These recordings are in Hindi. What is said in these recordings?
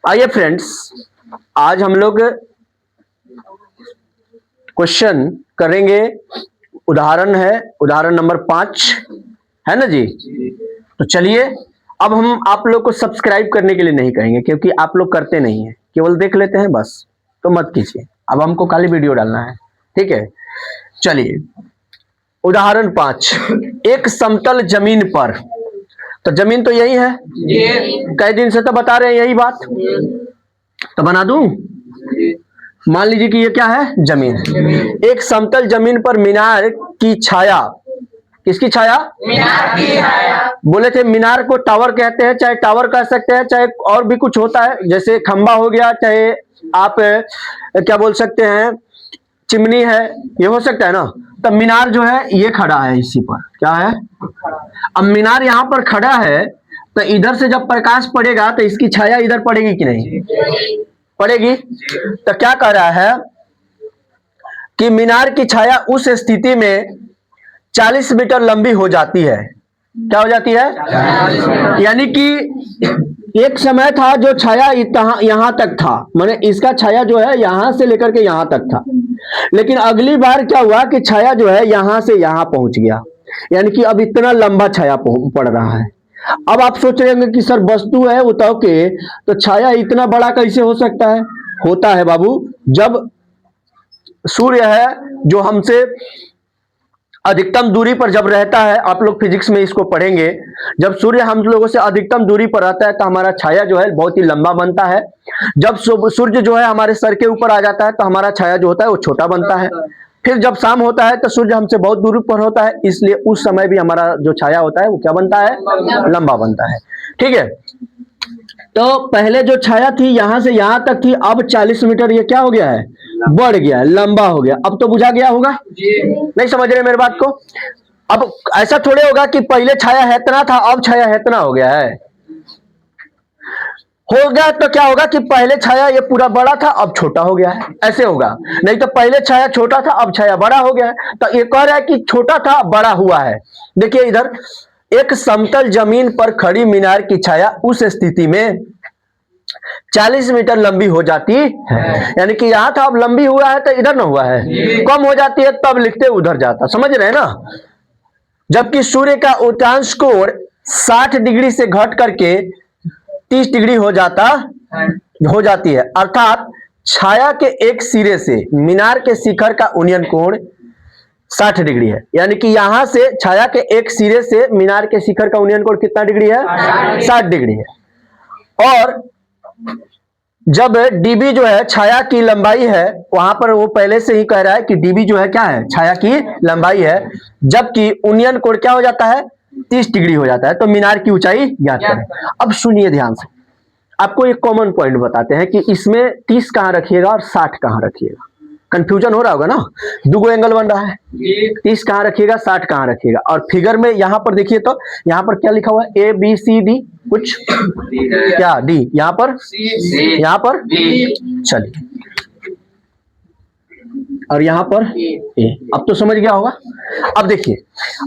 आइए फ्रेंड्स, आज हम लोग क्वेश्चन करेंगे। उदाहरण है उदाहरण नंबर 5, है ना जी। तो चलिए, अब हम आप लोग को सब्सक्राइब करने के लिए नहीं कहेंगे क्योंकि आप लोग करते नहीं हैं, केवल देख लेते हैं बस। तो मत कीजिए, अब हमको खाली वीडियो डालना है, ठीक है। चलिए, उदाहरण 5, एक समतल जमीन पर, तो जमीन तो यही है, कई दिन से तो बता रहे हैं यही बात, तो बना दूं। मान लीजिए कि ये क्या है, जमीन है। एक समतल जमीन पर मीनार की छाया, किसकी छाया? मीनार की छाया। बोले थे मीनार को टावर कहते हैं, चाहे टावर कह सकते हैं, चाहे और भी कुछ होता है, जैसे खंबा हो गया, चाहे आप क्या बोल सकते हैं, चिमनी है, ये हो सकता है ना। तब मीनार जो है ये खड़ा है, इसी पर क्या है। अब मीनार यहाँ पर खड़ा है, तो इधर से जब प्रकाश पड़ेगा तो इसकी छाया इधर पड़ेगी कि नहीं पड़ेगी। तो क्या कह रहा है कि मीनार की छाया उस स्थिति में 40 मीटर लंबी हो जाती है। क्या हो जाती है? यानी कि एक समय था जो छाया यहां तक था, माने इसका छाया जो है यहां से लेकर के यहां तक था, लेकिन अगली बार क्या हुआ कि छाया जो है यहां से यहां पहुंच गया, यानी कि अब इतना लंबा छाया पड़ रहा है। अब आप सोच रहे होंगे कि सर वस्तु है उताव के, तो छाया इतना बड़ा कैसे हो सकता है? होता है बाबू, जब सूर्य है जो हमसे अधिकतम दूरी पर जब रहता है, आप लोग फिजिक्स में इसको पढ़ेंगे, जब सूर्य हम लोगों से अधिकतम दूरी पर रहता है तो हमारा छाया जो है बहुत ही लंबा बनता है। जब सूर्य जो है हमारे सर के ऊपर आ जाता है तो हमारा छाया जो होता है वो छोटा बनता है। फिर जब शाम होता है तो सूर्य हमसे बहुत दूर पर होता है, इसलिए उस समय भी हमारा जो छाया होता है वो क्या बनता है? लंबा बनता है, ठीक है। तो पहले जो छाया थी यहां से यहां तक थी, अब 40 मीटर ये क्या हो गया है? बढ़ गया, लंबा हो गया। अब तो बुझा गया होगा, नहीं समझ रहे मेरे बात को? अब ऐसा थोड़े होगा कि पहले छाया है इतना था, अब छाया है इतना हो गया है। हो गया तो क्या होगा कि पहले छाया ये पूरा बड़ा था, अब छोटा हो गया है, ऐसे होगा। नहीं तो पहले छाया छोटा था, अब छाया बड़ा हो गया है। तो ये कह रहा है कि छोटा था बड़ा हुआ है। देखिए इधर, एक समतल जमीन पर खड़ी मीनार की छाया उस स्थिति में 40 मीटर लंबी हो जाती है, यानी कि यहां था अब लंबी हुआ है तो इधर ना हुआ है, कम हो जाती है तब लिखते उधर जाता, समझ रहे हैं ना। जबकि सूर्य का उच्चांश कोण 60 डिग्री से घट करके 30 डिग्री हो जाती है, अर्थात छाया के एक सिरे से मीनार के शिखर का उन्नयन कोण 60 डिग्री है। यानी कि यहां से छाया के एक सिरे से मीनार के शिखर का उन्नयन कोण कितना डिग्री है? 60 डिग्री है। और जब डीबी जो है छाया की लंबाई है, वहां पर वो पहले से ही कह रहा है कि डीबी जो है क्या है? छाया की लंबाई है। जबकि उन्नयन कोण क्या हो जाता है? 30 डिग्री हो जाता है। तो मीनार की ऊंचाई ज्ञात करें। अब सुनिए ध्यान से, आपको एक कॉमन पॉइंट बताते हैं कि इसमें 30 कहां रखिएगा और 60 कहां रखिएगा। कंफ्यूजन हो रहा होगा ना, दुगो एंगल बन रहा है, 30 कहां रखिएगा, 60 कहां रखिएगा। और फिगर में यहां पर देखिए, तो यहां पर क्या लिखा हुआ है? ए बी सी डी, कुछ क्या डी, यहां पर यहां पर चलिए, और यहां पर ए। अब तो समझ गया होगा। अब देखिए,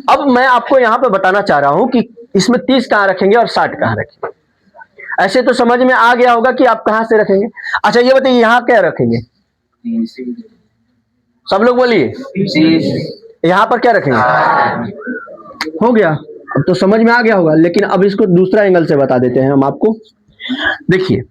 अब मैं आपको यहां पर बताना चाह रहा हूं कि इसमें 30 कहां रखेंगे और 60 कहां रखेंगे। ऐसे तो समझ में आ गया होगा कि आप कहां से रखेंगे। अच्छा ये बताइए, यहां क्या रखेंगे? सब लोग बोलिए, यहां पर क्या रखेंगे? हो गया, अब तो समझ में आ गया होगा। लेकिन अब इसको दूसरा एंगल से बता देते हैं हम आपको। देखिए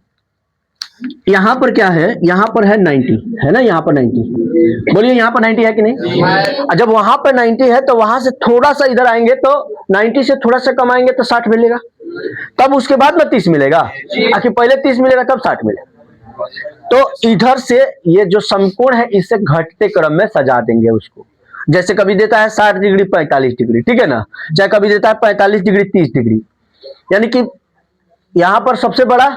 यहां पर क्या है? यहां पर है 90, है ना, यहां पर 90। बोलिए यहां पर 90 है कि नहीं? जब वहां पर 90 है तो वहां से थोड़ा सा इधर आएंगे तो 90 से थोड़ा सा कम आएंगे तो 60 मिलेगा, तब उसके बाद में 30 मिलेगा। आखिर पहले 30 मिलेगा तब 60 मिलेगा। तो इधर से ये जो समकोण है इसे घटते क्रम में सजा देंगे उसको। जैसे कभी देता है 60 डिग्री 45 डिग्री, ठीक है ना, चाहे कभी देता है 45 डिग्री 30 डिग्री। यानी कि यहां पर सबसे बड़ा,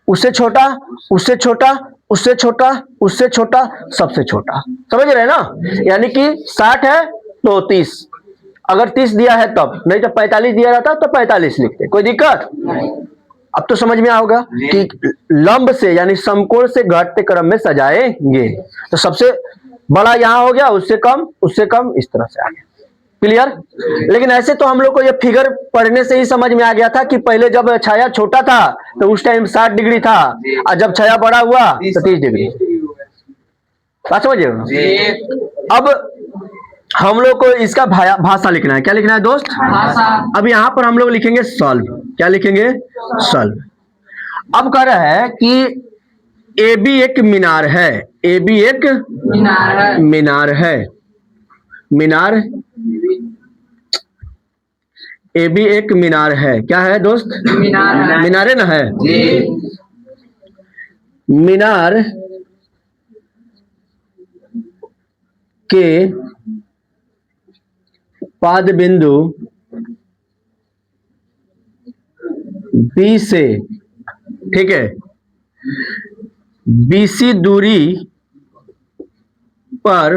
उससे छोटा, उससे छोटा, उससे छोटा, उससे छोटा, सबसे छोटा, समझ रहे हैं ना। यानी कि 60 है तो 30, अगर 30 दिया है तब, नहीं तो 45 दिया रहता तो 45 लिखते, कोई दिक्कत। अब तो समझ में आओगा कि लंब से यानी समकोण से घटते क्रम में सजाएंगे। तो सबसे बड़ा यहां हो गया, उससे कम, उससे कम, इस तरह से आ गया। क्लियर। लेकिन ऐसे तो हम लोग को ये फिगर पढ़ने से ही समझ में आ गया था कि पहले जब छाया छोटा था तो उस टाइम 60 डिग्री था, और जब छाया बड़ा हुआ तो 30 डिग्री। बात समझिए ना। अब हम लोग को इसका भाषा लिखना है। क्या लिखना है दोस्त? भाषा। अब यहां पर हम लोग लिखेंगे सॉल्व। क्या लिखेंगे? सॉल्व। अब कह रहा है कि ए बी एक मीनार है। ए बी एक मीनार है। मीनार, ए बी एक मीनार है। क्या है दोस्त? मीनारे ना है। मीनार के पाद बिंदु बी से, ठीक है, बीसी दूरी पर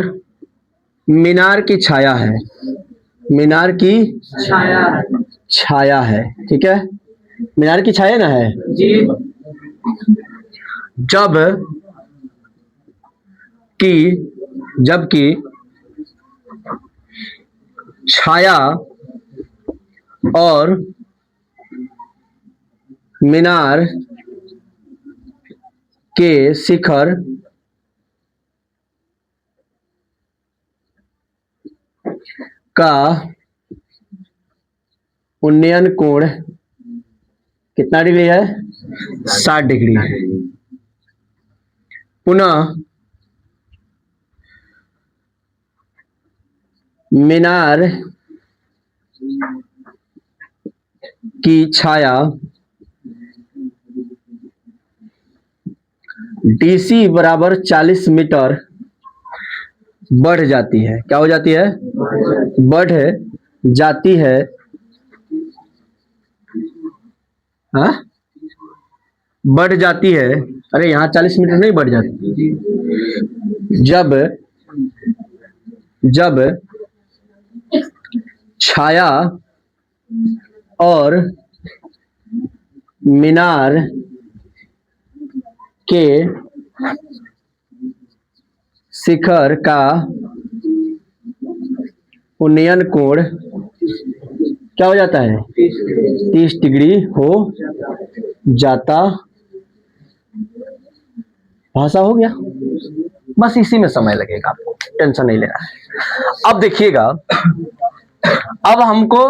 मीनार की छाया है। मीनार की छाया है, ठीक है। मीनार की छाया ना है जी। जबकि छाया और मीनार के शिखर का उन्नयन कोण कितना डिग्री है? 60 डिग्री। पुनः मीनार की छाया डीसी बराबर 40 मीटर बढ़ जाती है। क्या हो जाती है? बढ़ जाती है। हाँ, बढ़ जाती है। अरे यहाँ 40 मीटर नहीं बढ़ जाती। जब छाया और मीनार के शिखर का उन्नयन कोण क्या हो जाता है? 30 डिग्री हो जाता। भाषा हो गया। बस इसी में समय लगेगा, आपको टेंशन नहीं लेना है। अब देखिएगा, अब हमको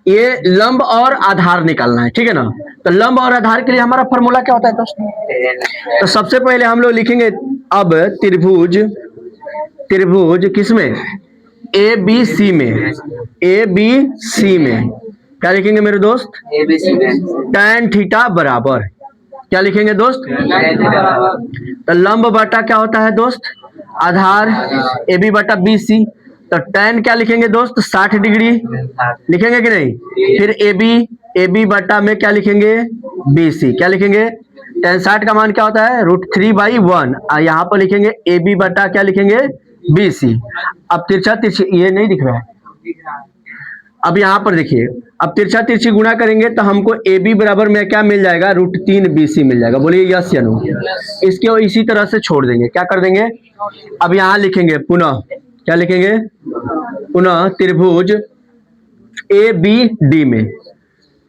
ये लंब और आधार निकालना है, ठीक है ना। तो लंब और आधार के लिए हमारा फॉर्मूला क्या होता है दोस्तों? तो सबसे पहले हम लोग लिखेंगे अब त्रिभुज किसमें? ए बी सी में। ए बी सी में क्या लिखेंगे मेरे दोस्त? tan थीटा बराबर, क्या लिखेंगे दोस्त? तो लंब बटा क्या होता है दोस्त? आधार, ए बी बटा बी सी। तो tan क्या लिखेंगे दोस्त? 60 डिग्री लिखेंगे कि नहीं? फिर ए बी बटा में क्या लिखेंगे? B C. क्या लिखेंगे? tan 60 का मान क्या होता है? √3/1। और यहाँ पर लिखेंगे ए बी बटा क्या लिखेंगे? B C. अब तिरछा तिरछी ये नहीं दिख रहा है। अब यहाँ पर देखिए, अब तिरछा तिरछी गुणा करेंगे तो हमको ए बी बराबर में क्या मिल जाएगा? √3BC मिल जाएगा। बोलिए यस या नो। इसके इसी तरह से छोड़ देंगे। क्या कर देंगे? अब यहाँ लिखेंगे पुनः, क्या लिखेंगे? पुनः त्रिभुज ए बी डी में।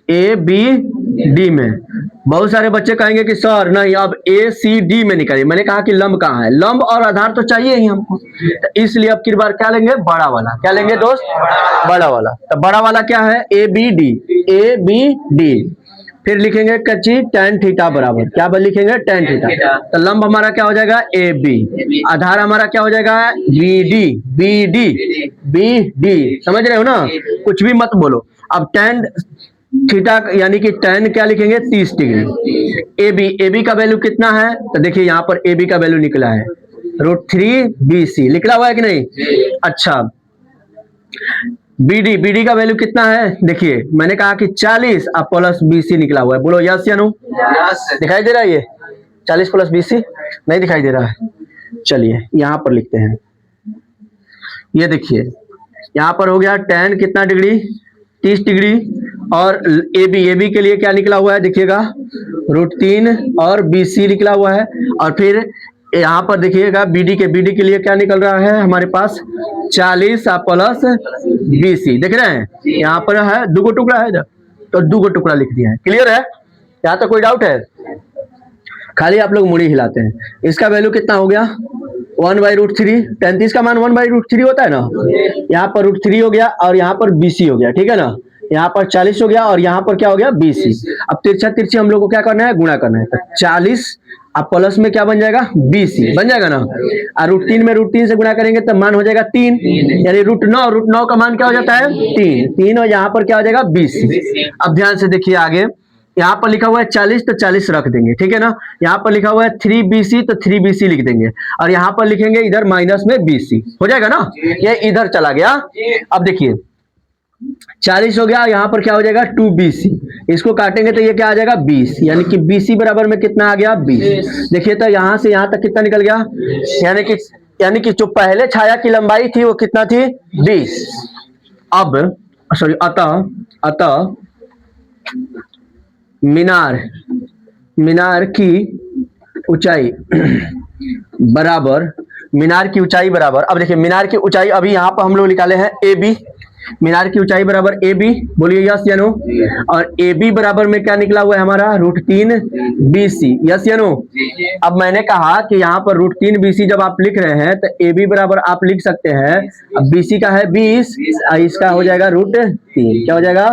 ए बी डी में बहुत सारे बच्चे कहेंगे कि सर नहीं, अब ए सी डी में निकालिए। मैंने कहा कि लंब कहाँ है? लंब और आधार तो चाहिए ही हमको, तो इसलिए अब की बार क्या लेंगे? बड़ा वाला। क्या लेंगे दोस्त? बड़ा वाला। तो बड़ा वाला क्या है? A B D. A B D. फिर लिखेंगे कच्ची tan थीटा बराबर, क्या लिखेंगे? tan theta. तो लंब हमारा क्या हो जाएगा? A B. आधार हमारा क्या हो जाएगा? B D. B D. B D. समझ रहे हो ना? कुछ भी मत बोलो। अब tan थीटा यानी कि tan क्या लिखेंगे? 30 डिग्री। ए बी का वैल्यू कितना है? तो देखिए यहाँ पर ए बी का वैल्यू निकला है √3BC। निकला हुआ है कि नहीं? अच्छा, बी डी का वैल्यू कितना है? देखिए मैंने कहा कि 40 और प्लस BC निकला हुआ है। बोलो यस या नो। दिखाई दे रहा है? ये 40 प्लस BC नहीं दिखाई दे रहा है। चलिए यहां पर लिखते हैं। ये देखिए यहां पर हो गया tan कितना डिग्री? 30 डिग्री। और ए बी के लिए क्या निकला हुआ है? देखिएगा √3 और BC निकला हुआ है। और फिर यहाँ पर देखिएगा बीडी के लिए क्या निकल रहा है हमारे पास 40 प्लस BC, देख रहे हैं यहाँ पर है दो टुकड़ा है तो दो टुकड़ा लिख दिया है। क्लियर है? यहाँ तक कोई डाउट है? खाली आप लोग मुड़ी हिलाते हैं। इसका वैल्यू कितना हो गया 1/√3। 33 का मान 1/√3 होता है ना। यहाँ पर √3 हो गया और यहाँ पर BC हो गया, ठीक है ना। यहाँ पर 40 हो गया और यहाँ पर क्या हो गया BC। अब तिरछा तिरछी हम लोग को क्या करना है, गुणा करना है। तो 40 अब प्लस में क्या बन जाएगा BC बन जाएगा ना। और √3 में √3 से गुणा करेंगे तो मान हो जाएगा 3, यानी √9 का मान क्या हो जाता है 3 और यहाँ पर क्या हो जाएगा BC। अब ध्यान से देखिए आगे, यहाँ पर लिखा हुआ है 40 तो 40 रख देंगे, ठीक है ना। यहाँ पर लिखा हुआ है 3BC तो 3BC लिख देंगे और यहाँ पर लिखेंगे इधर माइनस में BC, हो जाएगा ना। ये इधर चला गया। अब देखिए 40 हो गया, यहाँ पर क्या हो जाएगा 2BC, इसको काटेंगे तो ये क्या आ जाएगा 20, यानी कि BC बराबर में कितना आ गया 20। देखिए तो यहाँ से यहाँ तक कितना निकल गया, यानी कि जो पहले छाया की लंबाई थी वो कितना थी 20। अब सॉरी अतः मीनार की ऊंचाई बराबर, अब देखिए मीनार की ऊंचाई अभी यहाँ पर हम लोग निकाले हैं AB, मीनार की ऊंचाई बराबर AB, बोलिए यस या नो। और AB बराबर में क्या निकला हुआ है हमारा √3BC, यस या नो। अब मैंने कहा कि यहाँ पर √3BC जब आप लिख रहे हैं तो AB बराबर आप लिख सकते हैं, अब BC का है 20, इसका हो जाएगा √3, क्या हो जाएगा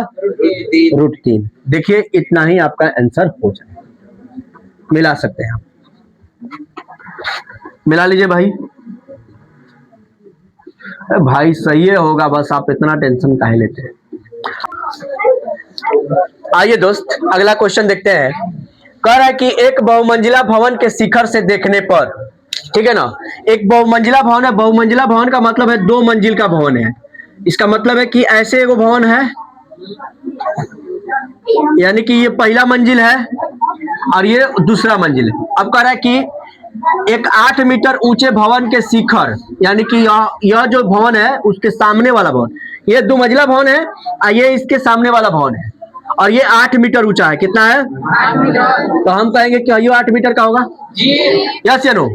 √3। देखिए इतना ही आपका आंसर हो जाएगा, मिला सकते हैं आप, मिला लीजिए भाई सही होगा, बस आप इतना टेंशन काहे लेते हैं। आइए दोस्त अगला क्वेश्चन देखते हैं। कह रहा है कि एक बहुमंजिला भवन के शिखर से देखने पर, ठीक है ना, एक बहुमंजिला भवन है। बहुमंजिला भवन का मतलब है 2 मंजिल का भवन है। इसका मतलब है कि ऐसे एगो भवन है, यानी कि ये पहला मंजिल है और ये दूसरा मंजिल है। अब कह रहा है कि एक 8 मीटर ऊंचे भवन के शिखर, यानी कि यह जो भवन है उसके सामने वाला भवन, ये 2 मंजिला भवन है और ये इसके सामने वाला भवन है और ये 8 मीटर ऊंचा है। कितना है 8 मीटर। तो हम कहेंगे कि ये 8 मीटर का होगा जी, यस या नो।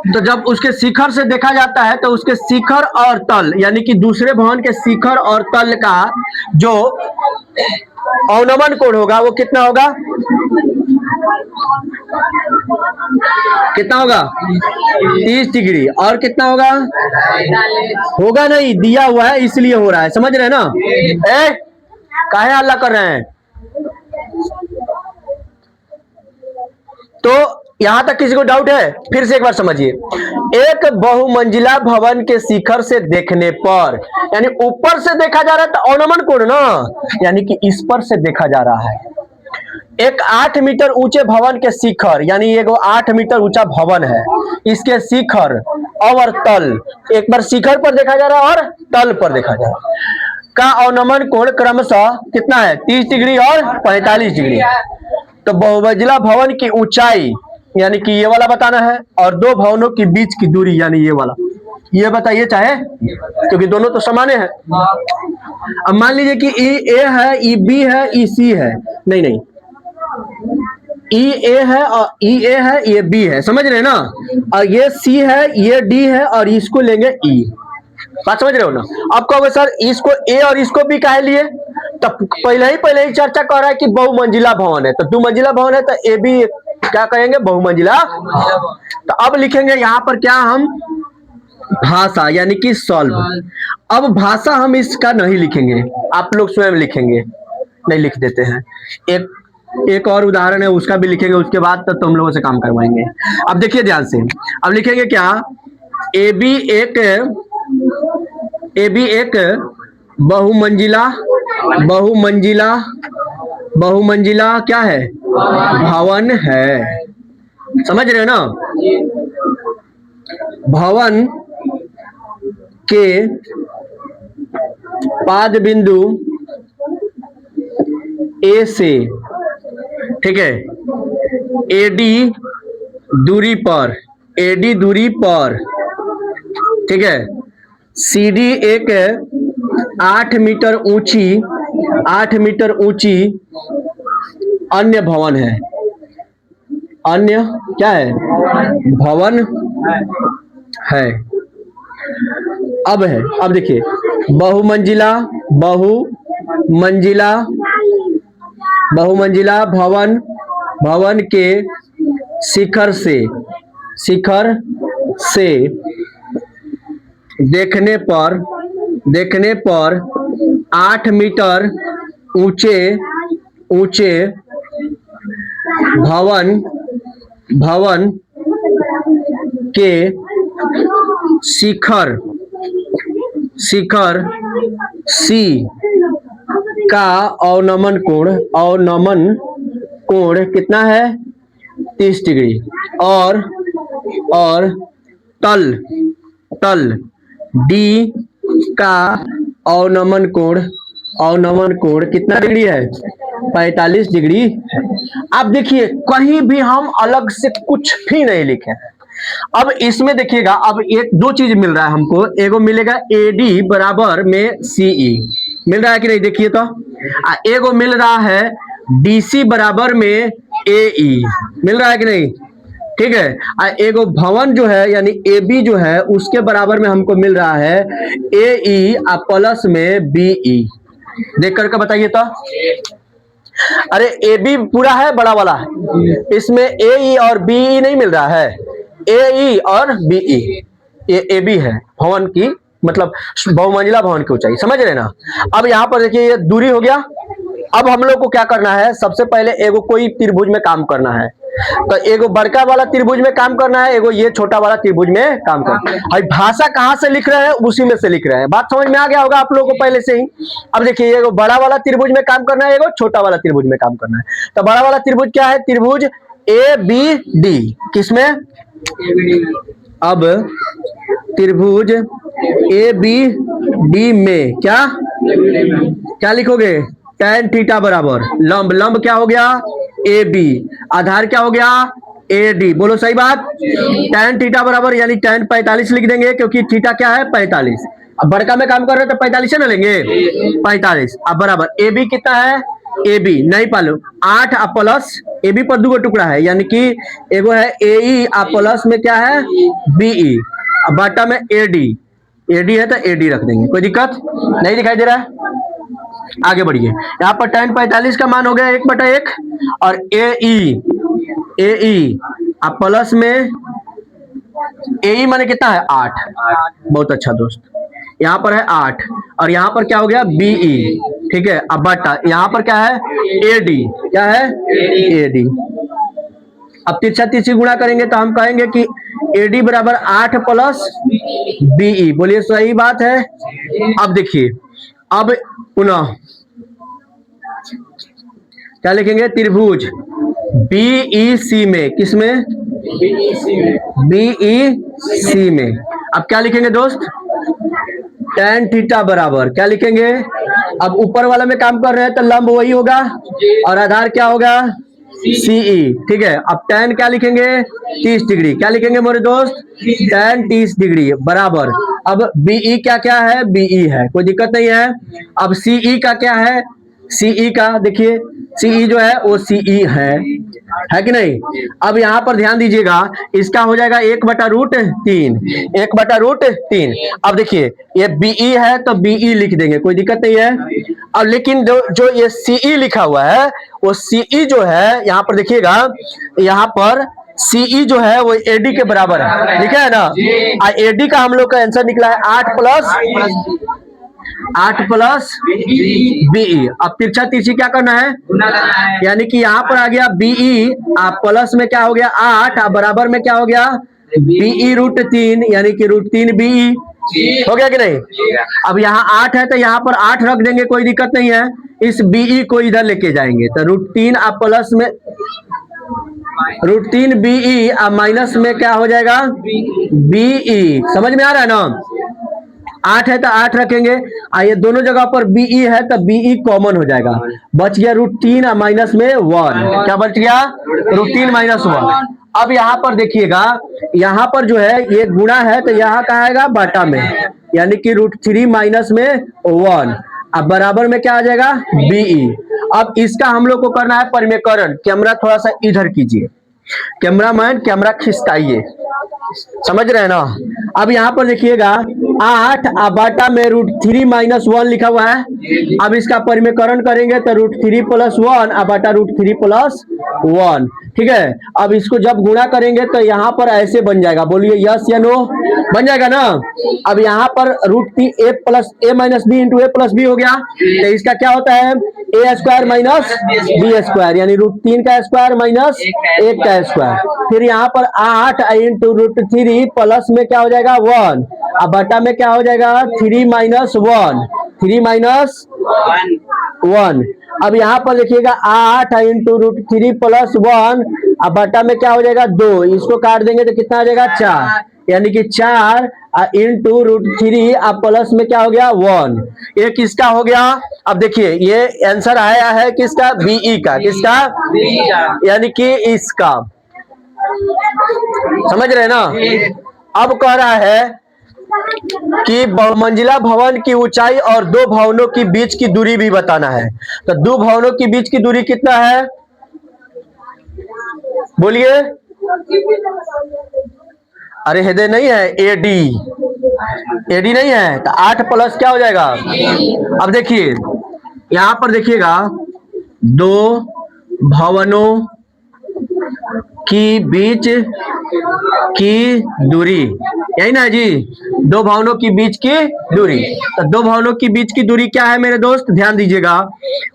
तो जब उसके शिखर से देखा जाता है तो उसके शिखर और तल, यानी कि दूसरे भवन के शिखर और तल का जो अवनमन कोण होगा वो कितना होगा, कितना होगा 30 डिग्री। और कितना होगा, होगा नहीं, दिया हुआ है इसलिए हो रहा है, समझ रहे हैं ना। काहे हल्ला कर रहे हैं। तो यहां तक किसी को डाउट है, फिर से एक बार समझिए। एक बहुमंजिला भवन के शिखर से देखने पर, यानी ऊपर से देखा जा रहा है तो अवनमन कोण ना, यानी कि इस पर से देखा जा रहा है। एक 8 मीटर ऊंचे भवन के शिखर, यानी ये 8 मीटर ऊंचा भवन है, इसके शिखर और तल, एक बार शिखर पर देखा जा रहा है और तल पर देखा जा रहा है, का अवनमन कोण क्रमशः कितना है 30 डिग्री और 45 डिग्री। तो बहुमंजिला भवन की ऊंचाई, यानी कि ये वाला बताना है, और 2 भवनों के बीच की दूरी, यानी ये वाला, ये बताइए चाहे, क्योंकि दोनों तो समान है। अब मान लीजिए कि E A है, E B है, E C है, नहीं E A है और E A है, ये B है, समझ रहे हैं ना। और ये C है, ये D है और इसको लेंगे E, बात समझ रहे हो ना। अब कहोगे सर इसको A और इसको B काहे लिए, तो पहले ही चर्चा कर रहा है कि बहुमंजिला भवन है, तो 2 मंजिला भवन है तो A B क्या कहेंगे बहुमंजिला। तो अब लिखेंगे यहाँ पर क्या, हम भाषा, यानी कि सॉल्व। अब भाषा हम इसका नहीं लिखेंगे, आप लोग स्वयं लिखेंगे, नहीं लिख देते हैं। एक और उदाहरण है उसका भी लिखेंगे, उसके बाद तो तुम लोगों से काम करवाएंगे। अब देखिए ध्यान से, अब लिखेंगे क्या, ए बी एक बहुमंजिला क्या है भवन है, समझ रहे हो ना। भवन के पाद बिंदु ए से, ठीक है, एडी दूरी पर, ठीक है, सीडी एक 8 मीटर ऊंची अन्य भवन है, अन्य क्या है, भवन है। अब देखिए, बहुमंजिला बहुमंजिला बहुमंजिला भवन के शिखर से देखने पर 8 मीटर ऊंचे भवन के शिखर सी का अवनमन कोण कितना है, 30 डिग्री, और तल डी का अवनमन कोण कितना डिग्री है, 45 डिग्री है। अब देखिए, कहीं भी हम अलग से कुछ भी नहीं लिखे हैं। अब इसमें देखिएगा, अब एक दो चीज मिल रहा है हमको, एगो मिलेगा एडी बराबर में सीई, मिल रहा है कि नहीं, देखिए तो, एगो मिल रहा है डीसी बराबर में एई, मिल रहा है कि नहीं, ठीक है। एगो भवन जो है यानी एबी जो है उसके बराबर में हमको मिल रहा है एई प्लस में बीई। देख करके बताइए तो, अरे ए बी पूरा है बड़ा वाला, इसमें ए ई और बी ई नहीं मिल रहा है, ए ई और बी ई, ये ए बी है भवन की, मतलब बहुमंजिला भवन की ऊंचाई, समझ रहे ना। अब यहाँ पर देखिए, ये दूरी हो गया। अब हम लोग को क्या करना है, सबसे पहले एगो कोई त्रिभुज में काम करना है, तो एगो बड़का वाला त्रिभुज में काम करना है, एगो ये छोटा वाला त्रिभुज में काम करना है। भाई भाषा कहाँ से लिख रहे हैं, उसी में से लिख रहे हैं, बात समझ में आ गया होगा आप लोगों को पहले से ही। अब देखिए, एगो बड़ा वाला त्रिभुज में काम करना है, एगो छोटा वाला त्रिभुज में काम करना है। तो बड़ा वाला त्रिभुज क्या है, त्रिभुज ए बी डी, किसमें, अब त्रिभुज ए बी डी में क्या लिखोगे, tan थीटा बराबर लंब क्या हो गया, ए बी, आधार क्या हो गया, ए डी, बोलो सही बात। tan थीटा बराबर यानी tan 45 लिख देंगे, क्योंकि थीटा क्या है 45। अब बड़का में काम कर रहे हैं तो 45 ना लेंगे, 45। अब बराबर ए बी कितना है, ए बी नहीं पालो 8 प्लस, ए बी पर 2 टुकड़ा है, यानी कि एगो है ए ई प्लस में क्या है बीई, अब बाटा में ए डी है तो ए डी रख देंगे, कोई दिक्कत नहीं दिखाई दे रहा है। आगे बढ़िए, यहाँ पर tan 45 का मान हो गया 1/1, और ए ई अब प्लस में ए ई माने कितना है 8, बहुत अच्छा दोस्त, यहाँ पर है 8, और यहाँ पर क्या हो गया बीई, ठीक है। अब बटा यहाँ पर क्या है ए डी, क्या है ए डी। अब तिरछा तिरछी गुणा करेंगे तो हम कहेंगे कि ए डी बराबर 8 प्लस बीई, बोलिए सही बात है। अब देखिए, अब पुनः क्या लिखेंगे, त्रिभुज बीईसी में, किसमें, बीईसी में। अब क्या लिखेंगे दोस्त, tan थीटा बराबर क्या लिखेंगे, अब ऊपर वाला में काम कर रहे हैं तो लंब वही होगा, और आधार क्या होगा सीई, ठीक है। अब tan क्या लिखेंगे 30 डिग्री, क्या लिखेंगे मेरे दोस्त, tan 30 डिग्री बराबर, अब बीई क्या है, बीई है, कोई दिक्कत नहीं है। अब सीई का क्या है, सीई का देखिए, सीई जो है वो सीई है कि नहीं। अब यहाँ पर ध्यान दीजिएगा, इसका हो जाएगा 1/√3, 1/√3। अब देखिए, ये बीई है तो बीई लिख देंगे, कोई दिक्कत नहीं है। अब लेकिन जो ये सीई लिखा हुआ है, वो सीई जो है यहाँ पर देखिएगा, यहाँ पर सीई जो है वो एडी के बराबर है, लिखा है ना। एडी का हम लोग का आंसर निकला है 8 प्लस बीई। अब तिरछा तिरछी क्या करना है, यानी कि यहाँ पर आ गया बीई, आप प्लस में क्या हो गया 8, आप बराबर में क्या हो गया बीई √3, यानी कि √3 बीई, हो गया कि नहीं। अब यहाँ 8 है तो यहाँ पर 8 रख देंगे, कोई दिक्कत नहीं है। इस बीई को इधर लेके जाएंगे तो √3 आप प्लस में √3 बीई, अब माइनस में क्या हो जाएगा बीई, समझ में आ रहा है ना। 8 है तो 8 रखेंगे, ये दोनों जगह पर बीई है तो बीई कॉमन हो जाएगा, बच गया √3 और माइनस में 1, क्या बच गया √3 - 1। अब यहाँ पर देखिएगा, यहाँ पर जो है ये गुणा है तो यहाँ कहाँ आएगा बाटा में, यानी कि √3 माइनस में 1, अब बराबर में क्या आ जाएगा बीई। अब इसका हम लोग को करना है परिमेयकरण, कैमरा थोड़ा सा इधर कीजिए, कैमरामैन कैमरा खिसकाइए, समझ रहे हैं ना। अब यहाँ पर देखिएगा 8 बटा में √3 - 1 लिखा हुआ है। अब इसका परिमेयकरण करेंगे तो √3 + 1 बटा √3 + 1, ठीक है। अब इसको जब गुणा करेंगे तो यहाँ पर ऐसे बन जाएगा, बोलिए यस या नो, बन जाएगा ना। अब यहाँ पर √3 a - b × a + b हो गया, तो इसका क्या होता है a² - b², यानी √3 का स्क्वायर माइनस 1 का स्क्वायर। फिर यहाँ पर 8 × √3 प्लस में क्या हो जाएगा 1, अब बटा में क्या हो जाएगा 3 - 1, 3 - 1। अब यहाँ पर देखिएगा 8 × √3 + 1, अब बटा में क्या हो जाएगा 2, इसको काट देंगे तो कितना आ जाएगा 4, यानी कि 4 × √3 अब प्लस में क्या हो गया 1। ये किसका हो गया। अब देखिए ये आंसर आया है किसका, बीई का, किसका, यानी कि इसका, समझ रहे हैं ना। अब कह रहा है कि बहुमंजिला भवन की ऊंचाई और दो भवनों के बीच की दूरी भी बताना है। तो दो भवनों के बीच की दूरी कितना है, बोलिए। अरे हृदय नहीं है, एडी, एडी नहीं है, तो 8 प्लस क्या हो जाएगा। अब देखिए यहां पर देखिएगा दो भवनों की बीच की दूरी, यही ना जी, दो भवनों की बीच की दूरी। तो दो भवनों की बीच की दूरी क्या है मेरे दोस्त, ध्यान दीजिएगा,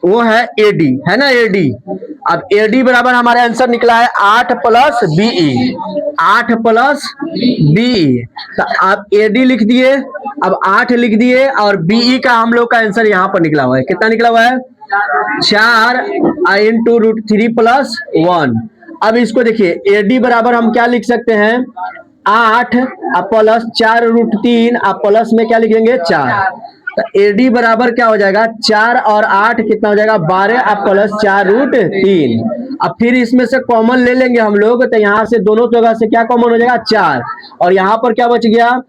वो है एडी, है ना एडी। अब एडी बराबर हमारा आंसर निकला है 8 + बीई, 8 + बीई। तो आप एडी लिख दिए, अब 8 लिख दिए, और बीई का हम लोग का आंसर यहाँ पर निकला हुआ है, कितना निकला हुआ है 4 × √3 + 1। अब इसको देखिए एडी बराबर हम क्या लिख सकते हैं 8 + 4 √3 प्लस में क्या लिखेंगे 4। तो एडी बराबर क्या हो जाएगा 4 और 8 कितना हो जाएगा 12 + 4 √3। अब फिर इसमें से कॉमन ले लेंगे हम लोग, तो यहाँ से दोनों जगह से क्या कॉमन हो जाएगा 4, और यहाँ पर क्या बच गया,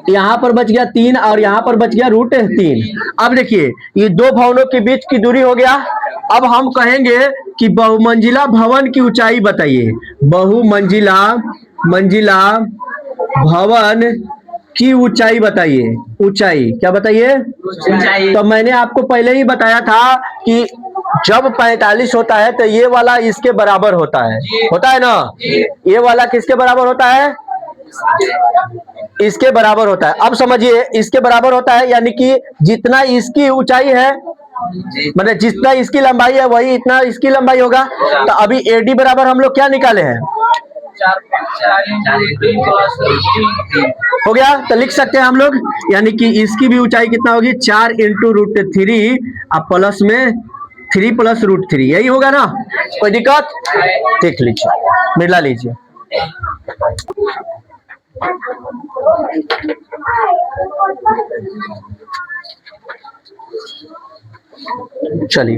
यहाँ पर बच गया 3 और यहाँ पर बच गया √3। अब देखिए ये दो भवनों के बीच की दूरी हो गया। अब हम कहेंगे कि बहुमंजिला भवन की ऊंचाई बताइए, बहुमंजिला भवन की ऊंचाई बताइए, ऊंचाई क्या बताइए ऊंचाई। तो मैंने आपको पहले ही बताया था कि जब 45 होता है तो ये वाला इसके बराबर होता है ना, ये वाला किसके बराबर होता है, इसके बराबर होता है। अब समझिए इसके बराबर होता है, यानी कि जितना इसकी ऊंचाई है, मतलब जितना इसकी लंबाई है वही इतना इसकी लंबाई होगा। तो अभी एडी बराबर हम लोग क्या निकाले हैं, हो गया, तो लिख सकते हैं हम लोग, यानी कि इसकी भी ऊंचाई कितना होगी 4 × √3 अब प्लस में 3 + √3, यही होगा ना, कोई दिक्कत, देख लीजिए, मिला लीजिए। चलिए